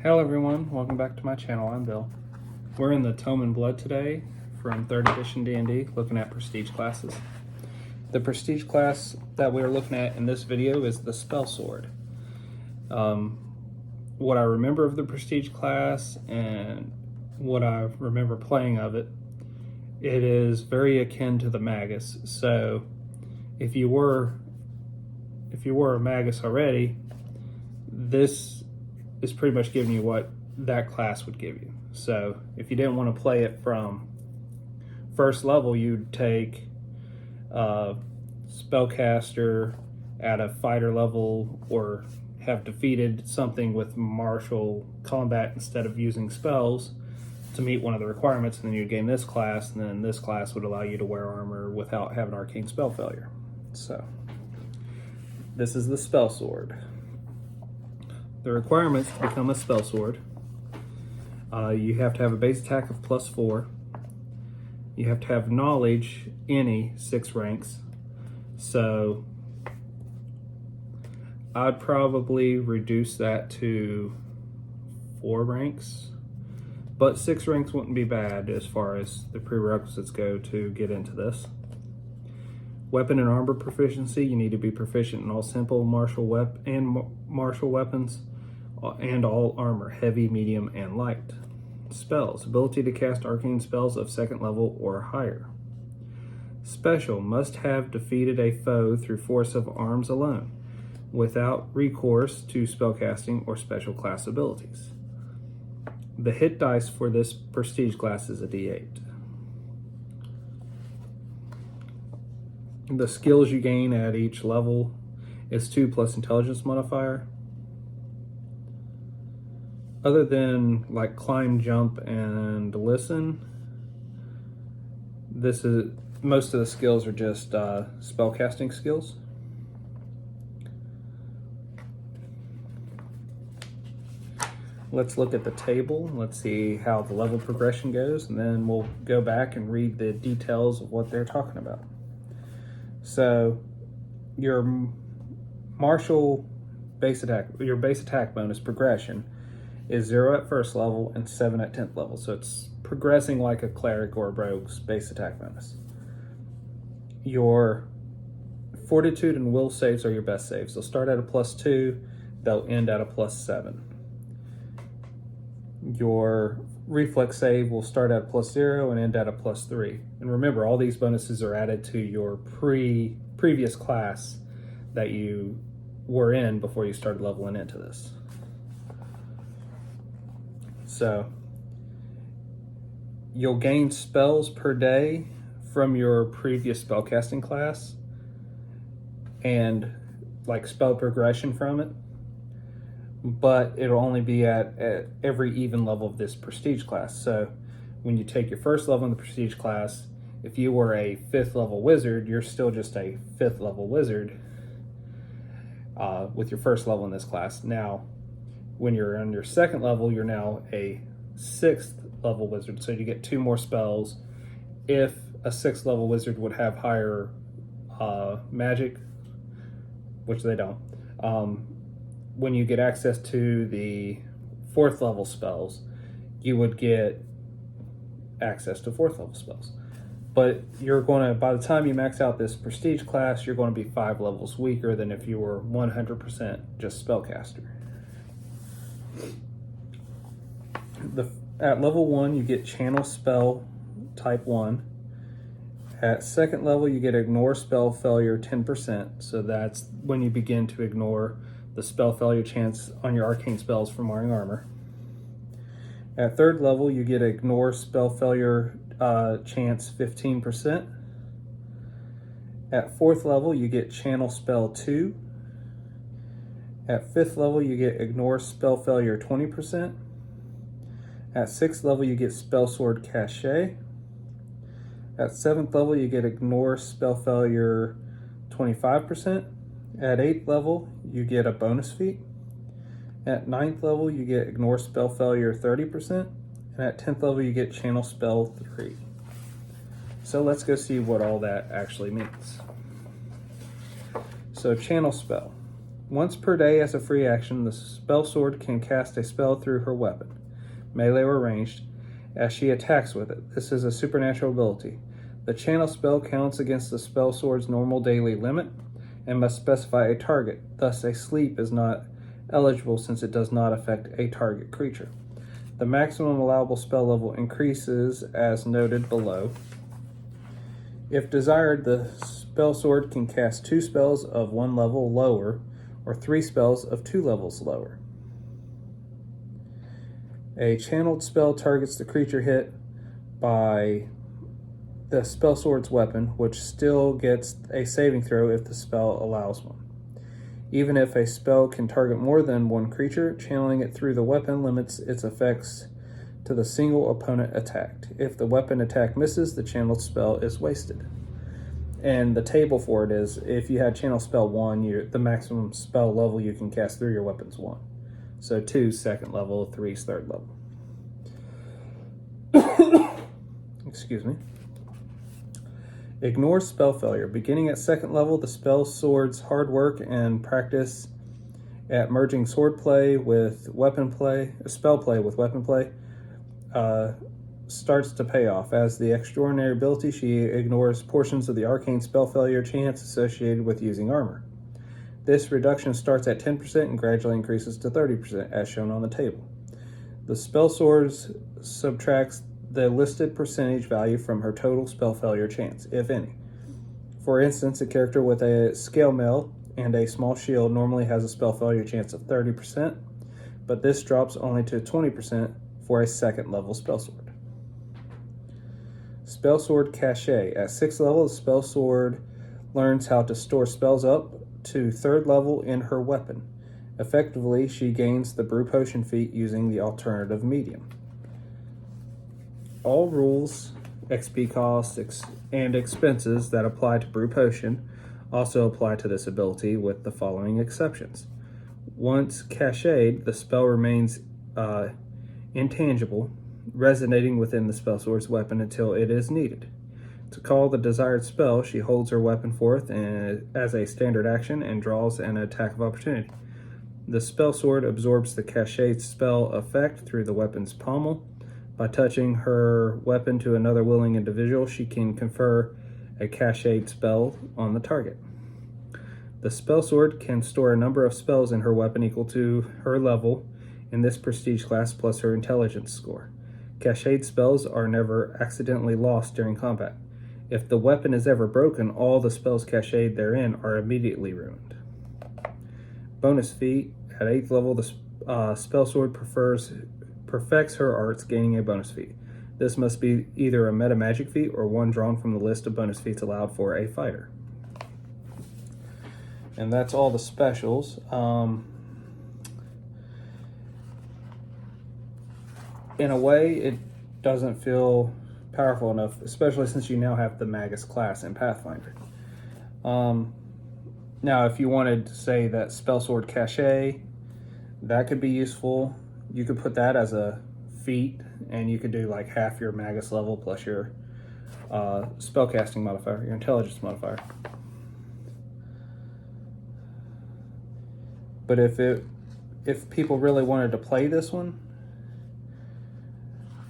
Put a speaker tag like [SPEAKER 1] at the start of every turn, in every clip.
[SPEAKER 1] Hello everyone, welcome back to my channel. I'm Bill. We're in the Tome and Blood today from 3rd edition D&D, looking at prestige classes. The prestige class that we're looking at in this video is the Spell Sword. What I remember of the prestige class and what I remember playing of it, it is very akin to the magus. So if you were a magus already, this is pretty much giving you what that class would give you. So if you didn't want to play it from first level, you'd take spellcaster at a fighter level, or have defeated something with martial combat instead of using spells to meet one of the requirements, and then you'd gain this class, and then this class would allow you to wear armor without having arcane spell failure. So this is the Spell Sword. The requirements to become a spell sword: you have to have a base attack of +4. You have to have knowledge any 6 ranks. So I'd probably reduce that to 4 ranks, but 6 ranks wouldn't be bad as far as the prerequisites go to get into this. Weapon and armor proficiency: you need to be proficient in all simple martial weapons and all armor, heavy, medium, and light. Spells: ability to cast arcane spells of 2nd level or higher. Special: must have defeated a foe through force of arms alone, without recourse to spellcasting or special class abilities. The hit dice for this prestige class is a D8. The skills you gain at each level is 2 plus intelligence modifier. Other than like climb, jump, and listen, most of the skills are just spellcasting skills. Let's look at the table. Let's see how the level progression goes, and then we'll go back and read the details of what they're talking about. So your martial base attack bonus progression is 0 at 1st level and 7 at 10th level. So it's progressing like a cleric or a rogue's base attack bonus. Your fortitude and will saves are your best saves. They'll start at a +2, they'll end at a +7. Your reflex save will start at a +0 and end at a +3. And remember, all these bonuses are added to your previous class that you were in before you started leveling into this. So you'll gain spells per day from your previous spellcasting class and like spell progression from it, but it'll only be at every even level of this prestige class. So when you take your first level in the prestige class, if you were a 5th level wizard, you're still just a 5th level wizard with your first level in this class. Now when you're on your 2nd level, you're now a 6th level wizard, so you get 2 more spells. If a 6th level wizard would have higher magic, which they don't, when you get access to the 4th level spells, you would get access to 4th level spells. But you're going to, by the time you max out this prestige class, you're going to be 5 levels weaker than if you were 100% just spellcaster. At level 1, you get channel spell type 1. At 2nd level, you get ignore spell failure 10%. So that's when you begin to ignore the spell failure chance on your arcane spells from wearing armor. At 3rd level, you get ignore spell failure chance 15%. At 4th level, you get channel spell 2. At 5th level, you get ignore spell failure 20%. At 6th level, you get spell sword cachet. At 7th level, you get ignore spell failure 25%. At 8th level, you get a bonus feat. At 9th level, you get ignore spell failure 30%. And at 10th level, you get channel spell 3. So let's go see what all that actually means. So channel spell. Once per day as a free action, the spell sword can cast a spell through her weapon, melee or ranged, as she attacks with it. This is a supernatural ability. The channel spell counts against the spell sword's normal daily limit and must specify a target. Thus, a sleep is not eligible since it does not affect a target creature. The maximum allowable spell level increases as noted below. If desired, the spell sword can cast 2 spells of 1 level lower or 3 spells of 2 levels lower. A channeled spell targets the creature hit by the spell sword's weapon, which still gets a saving throw if the spell allows one. Even if a spell can target more than one creature, channeling it through the weapon limits its effects to the single opponent attacked. If the weapon attack misses, the channeled spell is wasted. And the table for it is, if you had channel spell 1, the maximum spell level you can cast through your weapon's 1. So 2 second level, 3 third level. Excuse me. Ignore spell failure. Beginning at 2nd level, the spell sword's hard work and practice at merging sword play with weapon play, spell play with weapon play, starts to pay off. As the extraordinary ability, she ignores portions of the arcane spell failure chance associated with using armor. This reduction starts at 10% and gradually increases to 30%, as shown on the table. The spell sword subtracts the listed percentage value from her total spell failure chance, if any. For instance, a character with a scale mail and a small shield normally has a spell failure chance of 30%, but this drops only to 20% for a 2nd level spell sword. Spell sword cachet. At 6th level, the spell sword learns how to store spells up to 3rd level in her weapon. Effectively, she gains the brew potion feat using the alternative medium. All rules, XP costs, and expenses that apply to brew potion also apply to this ability, with the following exceptions. Once cached, the spell remains intangible, resonating within the spell sword's weapon until it is needed. To call the desired spell, she holds her weapon forth as a standard action and draws an attack of opportunity. The spell sword absorbs the cached spell effect through the weapon's pommel. By touching her weapon to another willing individual, she can confer a cached spell on the target. The spell sword can store a number of spells in her weapon equal to her level in this prestige class plus her intelligence score. Cached spells are never accidentally lost during combat. If the weapon is ever broken, all the spells cached therein are immediately ruined. Bonus feat. At 8th level, the spell sword perfects her arts, gaining a bonus feat. This must be either a meta magic feat or one drawn from the list of bonus feats allowed for a fighter. And that's all the specials. In a way, it doesn't feel powerful enough, especially since you now have the magus class in Pathfinder. Now, if you wanted to say that spell sword cachet, that could be useful. You could put that as a feat, and you could do like half your magus level plus your spellcasting modifier, your intelligence modifier. But if people really wanted to play this one,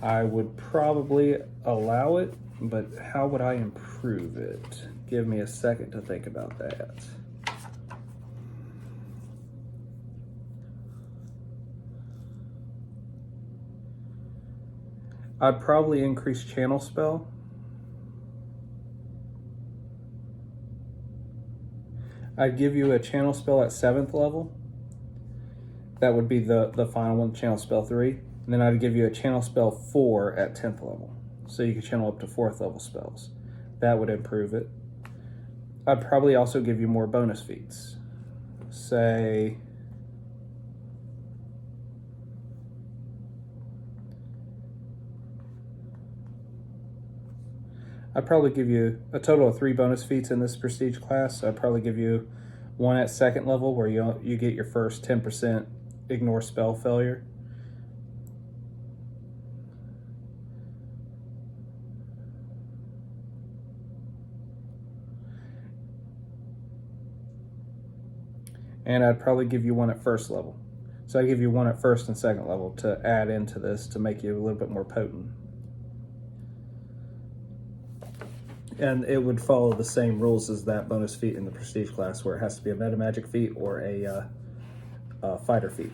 [SPEAKER 1] I would probably allow it, but how would I improve it? Give me a second to think about that. I'd probably increase channel spell. I'd give you a channel spell at 7th level. That would be the final one, channel spell 3. And then I'd give you a channel spell 4 at 10th level. So you could channel up to 4th level spells. That would improve it. I'd probably also give you more bonus feats. Say, I'd probably give you a total of 3 bonus feats in this prestige class. So I'd probably give you one at 2nd level where you get your first 10% ignore spell failure. And I'd probably give you one at first level. So I give you one at first and second level to add into this to make you a little bit more potent. And it would follow the same rules as that bonus feat in the prestige class, where it has to be a meta magic feat or a fighter feat.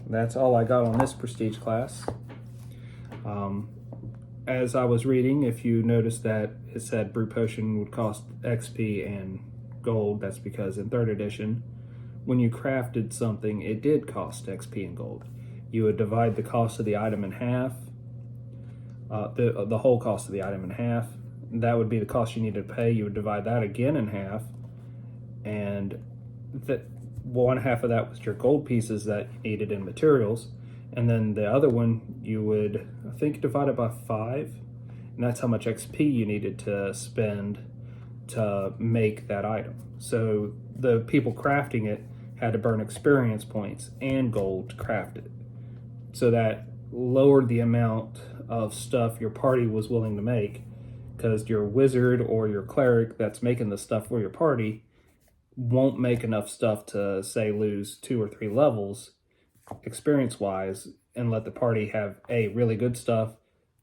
[SPEAKER 1] That's all I got on this prestige class. As I was reading, if you noticed that it said brew potion would cost XP and gold, that's because in 3rd edition, when you crafted something, it did cost XP and gold. You would divide the cost of the item in half, the whole cost of the item in half. That would be the cost you needed to pay. You would divide that again in half, and one half of that was your gold pieces that you needed in materials, and then the other one you would, I think, divide it by 5, and that's how much XP you needed to spend to make that item. So the people crafting it had to burn experience points and gold to craft it. So that lowered the amount of stuff your party was willing to make, because your wizard or your cleric that's making the stuff for your party won't make enough stuff to, say, lose 2 or 3 levels experience-wise and let the party have A, really good stuff,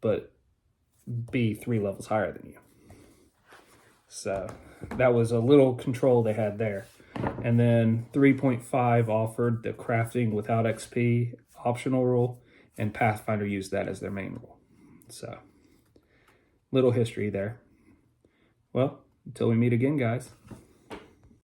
[SPEAKER 1] but B, 3 levels higher than you. So that was a little control they had there. And then 3.5 offered the crafting without XP optional rule, and Pathfinder used that as their main rule. So, little history there. Well, until we meet again, guys.